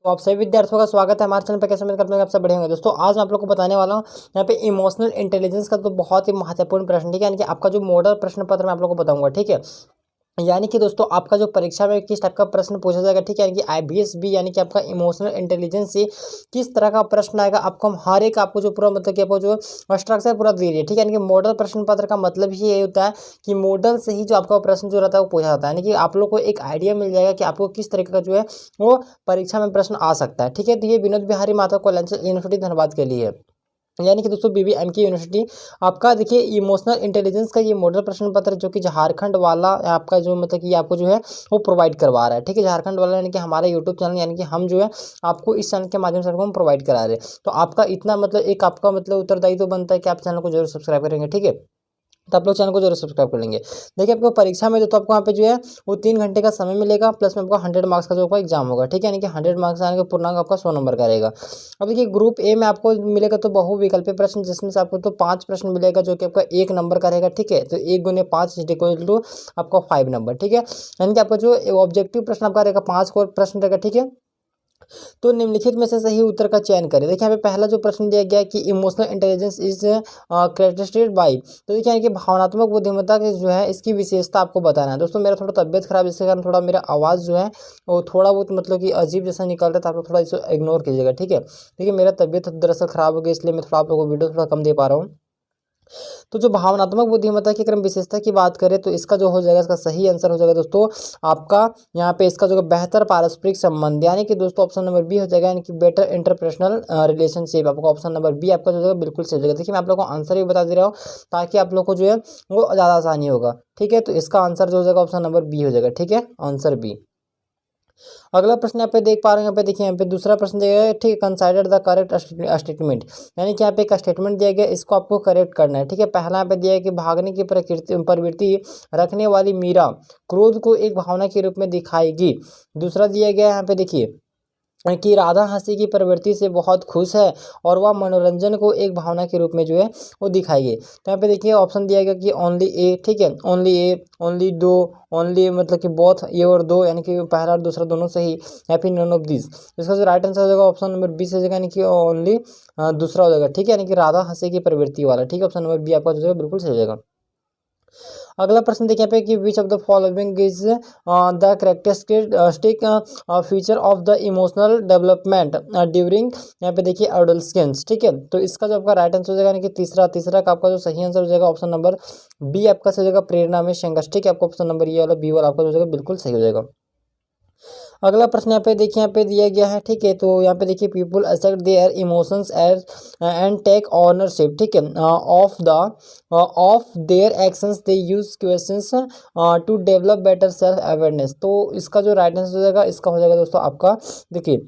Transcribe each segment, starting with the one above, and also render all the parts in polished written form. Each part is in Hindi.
तो आप सभी विद्यार्थियों का स्वागत है हमारे चैनल पर। कैसे उम्मीद करते हैं कि आप सब बढ़िया होंगे। दोस्तों आज मैं आप लोग को बताने वाला हूँ यहाँ पे इमोशनल इंटेलिजेंस का तो बहुत ही महत्वपूर्ण प्रश्न, ठीक है, यानी कि आपका जो मॉडल प्रश्न पत्र मैं आप लोग को बताऊंगा, ठीक है। यानी कि दोस्तों आपका जो परीक्षा में किस टाइप का प्रश्न पूछा जाएगा, ठीक है, यानी कि आईबीएस-बी यानी कि आपका इमोशनल इंटेलिजेंस से किस तरह का प्रश्न आएगा, आपको हम हर एक आपको जो पूरा मतलब कि आपको जो स्ट्रक्चर पूरा दे रही है, ठीक है। यानी कि मॉडल प्रश्न पत्र का मतलब ही यही होता है कि मॉडल से ही जो आपका प्रश्न जो रहता है वो पूछा जाता है, यानी कि आप लोग को एक आइडिया मिल जाएगा कि आपको किस तरीके का जो है वो परीक्षा में प्रश्न आ सकता है, ठीक है। तो ये विनोद बिहारी माता कॉलेज यूनिवर्सिटी धनबाद के लिए है। यानी कि दोस्तों बीबीएमके यूनिवर्सिटी आपका देखिए इमोशनल इंटेलिजेंस का ये मॉडल प्रश्न पत्र जो कि झारखंड वाला आपका जो मतलब कि आपको जो है वो प्रोवाइड करवा रहा है, ठीक है। झारखंड वाला यानी कि हमारा यूट्यूब चैनल, यानी कि हम जो है आपको इस चैनल के माध्यम से आपको हम प्रोवाइड करा रहे हैं। तो आपका इतना मतलब एक आपका मतलब उत्तरदायित्व बनता है कि आप चैनल को जरूर सब्सक्राइब करेंगे, ठीक है। तो आप लोग चैनल को जरूर सब्सक्राइब कर लेंगे। देखिए आपको परीक्षा में तो आपको यहाँ पे जो है वो 3 घंटे का समय मिलेगा, प्लस में आपको 100 मार्क्स का जो आपका एग्जाम होगा, ठीक है। यानी कि 100 मार्क्स आने के पूर्णांक आपका 100 नंबर का रहेगा। अब देखिए ग्रुप ए में आपको मिलेगा तो बहुविकल्पी प्रश्न, जिसमें से आपको तो 5 प्रश्न मिलेगा जो कि आपका 1 नंबर का रहेगा, ठीक है। तो 1 × 5 इज इक्वल टू आपका 5 नंबर, ठीक है। यानी कि आपका जो ऑब्जेक्टिव प्रश्न आपका रहेगा 5 को प्रश्न रहेगा, ठीक है। तो निम्नलिखित में से सही उत्तर का चयन करें। देखिए यहाँ पे पहला जो प्रश्न दिया गया है कि इमोशनल इंटेलिजेंस इज कैरेक्टरिस्टेड बाय, तो देखिए यहाँ कि भावनात्मक बुद्धिमत्ता की जो है इसकी विशेषता आपको बताना है। दोस्तों मेरा थोड़ा तबियत खराब है, इसके कारण थोड़ा मेरा आवाज़ जो है वो थोड़ा बहुत मतलब कि अजीब जैसा निकल रहा है, तो आप लोग थोड़ा इसे इग्नोर कीजिएगा, ठीक है। देखिए मेरा तबियत दरअसल खराब हो गया, इसलिए मैं थोड़ा आप लोगों को वीडियो थोड़ा कम दे पा रहा हूँ। तो जो भावनात्मक बुद्धिमत्ता की क्रम विशेषता की बात करें तो इसका जो हो जाएगा, इसका सही आंसर हो जाएगा दोस्तों आपका यहाँ पे इसका जो बेहतर पारस्परिक संबंध, यानी कि दोस्तों ऑप्शन नंबर बी हो जाएगा, यानी कि बेटर इंटरपर्सनल रिलेशनशिप। आपका ऑप्शन नंबर बी आपका जो हो जाएगा बिल्कुल सही हो जाएगा। देखिए मैं आप लोगों को आंसर भी बता दे रहा हूँ ताकि आप लोग को जो है वो ज़्यादा आसानी होगा, ठीक है। तो इसका आंसर जो हो जाएगा ऑप्शन नंबर बी हो जाएगा, ठीक है, आंसर बी। अगला प्रश्न यहाँ पे देख पा रहे हैं, यहाँ पे देखिए यहाँ पे दूसरा प्रश्न दिया गया है, ठीक है। कंसाइडर द करेक्ट स्टेटमेंट, यानी कि यहाँ पे एक स्टेटमेंट दिया गया है, इसको आपको करेक्ट करना है, ठीक है। पहला यहाँ पे दिया है कि भागने की प्रवृत्ति रखने वाली मीरा क्रोध को एक भावना के रूप में दिखाएगी। दूसरा दिया गया है यहाँ पे देखिए कि राधा हंसी की प्रवृत्ति से बहुत खुश है और वह मनोरंजन को एक भावना के रूप में जो है वो दिखाएगी। तो यहाँ पे देखिए ऑप्शन दिया गया कि ओनली ए, ठीक है, ओनली ए, ओनली दो, ओनली मतलब कि बोथ, ये और दो, यानी कि पहला और दूसरा दोनों सही, या फिर नन ऑफ दिस। इसका जो राइट आंसर हो जाएगा ऑप्शन नंबर बी से हो जाएगा, यानी कि ओनली दूसरा हो जाएगा, ठीक है, यानी कि राधा हंसी की प्रवृत्ति वाला, ठीक है। ऑप्शन नंबर बी आपका जो है बिल्कुल सही हो जाएगा। अगला प्रश्न देखिए यहाँ पे कि which of the following is the characteristic feature of the emotional development during, यहाँ पे देखिए एडोलेसेंस, ठीक है। तो इसका जो आपका राइट आंसर हो जाएगा, यानी कि तीसरा का आपका जो सही आंसर हो जाएगा ऑप्शन नंबर बी आपका सही हो जाएगा, प्रेरणा में संघर्ष, ठीक है। आपको ऑप्शन नंबर ये वाला बी वाला आपका जो हो जाएगा बिल्कुल सही हो जाएगा। अगला प्रश्न यहाँ पे देखिए यहाँ पे दिया गया है, ठीक है। तो यहाँ पे देखिए people accept their emotions as and take ownership, ठीक है, of their actions, they use questions to develop better self awareness. तो इसका जो राइट आंसर हो जाएगा, इसका हो जाएगा दोस्तों आपका देखिए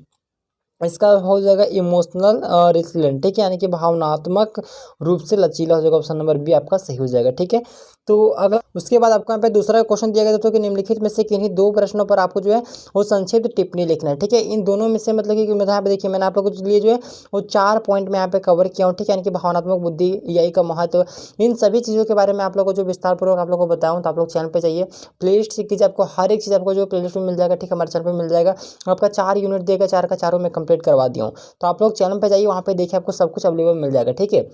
इसका हो जाएगा इमोशनल रिसिलेंट, ठीक है, यानी कि भावनात्मक रूप से लचीला हो जाएगा। ऑप्शन नंबर बी आपका सही हो जाएगा, ठीक है। तो अगर उसके बाद आपको यहाँ पे दूसरा क्वेश्चन दिया गया दोस्तों कि निम्नलिखित में से किन्हीं दो प्रश्नों पर आपको जो है वो संक्षिप्त टिप्पणी लिखना है, ठीक है। इन दोनों में से मतलब कि मैं यहाँ पे देखिए मैंने आप लोगों के लिए जो है वो 4 पॉइंट में यहाँ पे कवर किया हूँ, ठीक है। यानी कि भावनात्मक बुद्धि, एआई का महत्व, इन सभी चीज़ों के बारे में आप लोग को जो विस्तारपूर्वक आप लोग को बताऊँ, तो आप लोग चैनल पर जाइए, प्ले लिस्ट सीख कीजिए, आपको हर एक चीज़ आपको जो प्ले लिस्ट में मिल जाएगा, ठीक है, हमारे चैनल पर मिल जाएगा। आपका 4 यूनिट देगा, 4 का चारों में कंप्लीट करवा दिया हूँ। तो आप लोग चैनल पे जाइए, वहाँ पे देखिए आपको सब कुछ अवेलेबल मिल जाएगा, ठीक है।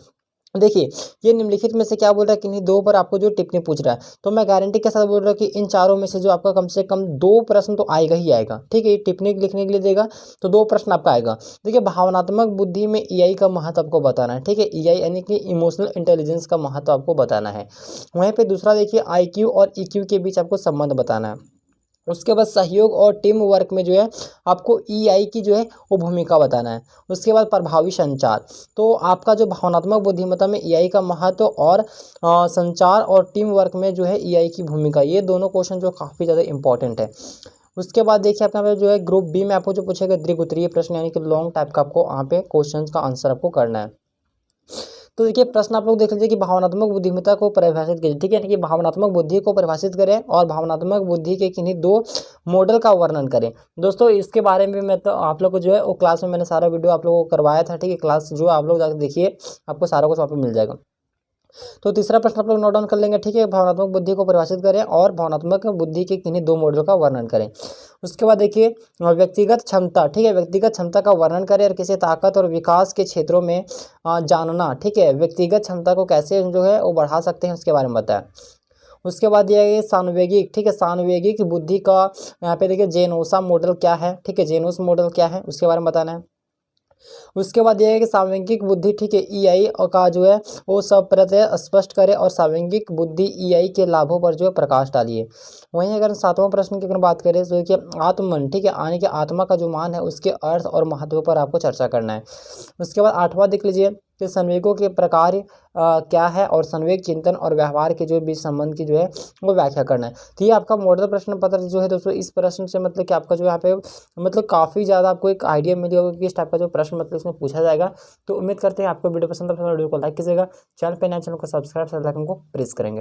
देखिए ये निम्नलिखित में से क्या बोल रहा है, किन्हीं दो पर आपको जो टिप्पणी पूछ रहा है, तो मैं गारंटी के साथ बोल रहा हूँ कि इन चारों में से जो आपका कम से कम 2 प्रश्न तो आएगा ही आएगा, ठीक है। ये टिप्पणी लिखने के लिए देगा तो 2 प्रश्न आपका आएगा। देखिए भावनात्मक बुद्धि में ईआई का महत्व आपको बताना है, ठीक है, ईआई यानी कि इमोशनल इंटेलिजेंस का महत्व आपको बताना है। वहीं पे दूसरा देखिए आईक्यू और ईक्यू के बीच आपको संबंध बताना है। उसके बाद सहयोग और टीम वर्क में जो है आपको ईआई की जो है वो भूमिका बताना है। उसके बाद प्रभावी संचार, तो आपका जो भावनात्मक बुद्धिमत्ता में ईआई का महत्व और संचार और टीम वर्क में जो है ईआई की भूमिका, ये दोनों क्वेश्चन जो काफ़ी ज़्यादा इंपॉर्टेंट है। उसके बाद देखिए आपका यहाँ पे जो है ग्रुप बी में आपको जो पूछेगा दीर्घ उत्तरीय प्रश्न, यानी कि लॉन्ग टाइप का आपको वहाँ पे क्वेश्चन का आंसर आपको करना है। तो देखिए प्रश्न आप लोग देख लीजिए कि भावनात्मक बुद्धिमत्ता को परिभाषित कीजिए, ठीक है, यानी कि भावनात्मक बुद्धि को परिभाषित करें और भावनात्मक बुद्धि के किन्हीं 2 मॉडल का वर्णन करें। दोस्तों इसके बारे में मैं तो आप लोग को जो है वो क्लास में मैंने सारा वीडियो आप लोगों को करवाया था, ठीक है। क्लास जो आप लोग जाकर देखिए, आपको सारा कुछ वहाँ पे मिल जाएगा। तो तीसरा प्रश्न आप लोग नोट डाउन कर लेंगे, ठीक है। भावनात्मक बुद्धि को परिभाषित करें और भावनात्मक बुद्धि के किन्हीं दो मॉडल का वर्णन करें। उसके बाद देखिए व्यक्तिगत क्षमता, ठीक है, व्यक्तिगत क्षमता का वर्णन करें और किसी ताकत और विकास के क्षेत्रों में जानना, ठीक है, व्यक्तिगत क्षमता को कैसे जो है वो बढ़ा सकते हैं उसके बारे में बताएं। उसके बाद दिया गया सानवेगिक, ठीक है, सानवेगिक बुद्धि का यहाँ पे देखिए जेनोसा मॉडल क्या है, ठीक है, जेनोस मॉडल क्या है उसके बारे में बताना है। उसके बाद यह है कि सामयिक बुद्धि, ठीक है, ईआई का जो है वो सब प्रत्यय स्पष्ट करे और सामयिक बुद्धि ईआई के लाभों पर जो है प्रकाश डालिए। वहीं अगर सातवां प्रश्न की अगर बात करें तो देखिए आत्मन, ठीक है, यानी कि आत्मा का जो मान है उसके अर्थ और महत्व पर आपको चर्चा करना है। उसके बाद आठवां देख लीजिए कि संवेगों के प्रकार क्या है और संवेग चिंतन और व्यवहार के जो बीच संबंध की जो है वो व्याख्या करना है। तो ये आपका मॉडल प्रश्न पत्र जो है दोस्तों, इस प्रश्न से मतलब कि आपका जो यहाँ पे मतलब काफ़ी ज़्यादा आपको एक आइडिया मिली होगा कि इस टाइप का जो प्रश्न मतलब इसमें पूछा जाएगा। तो उम्मीद करते हैं आपको वीडियो पसंद है, वीडियो को लाइक कीजिएगा, चैनल पे नए चैनल को सब्सक्राइब, बेल आइकन को प्रेस करेंगे।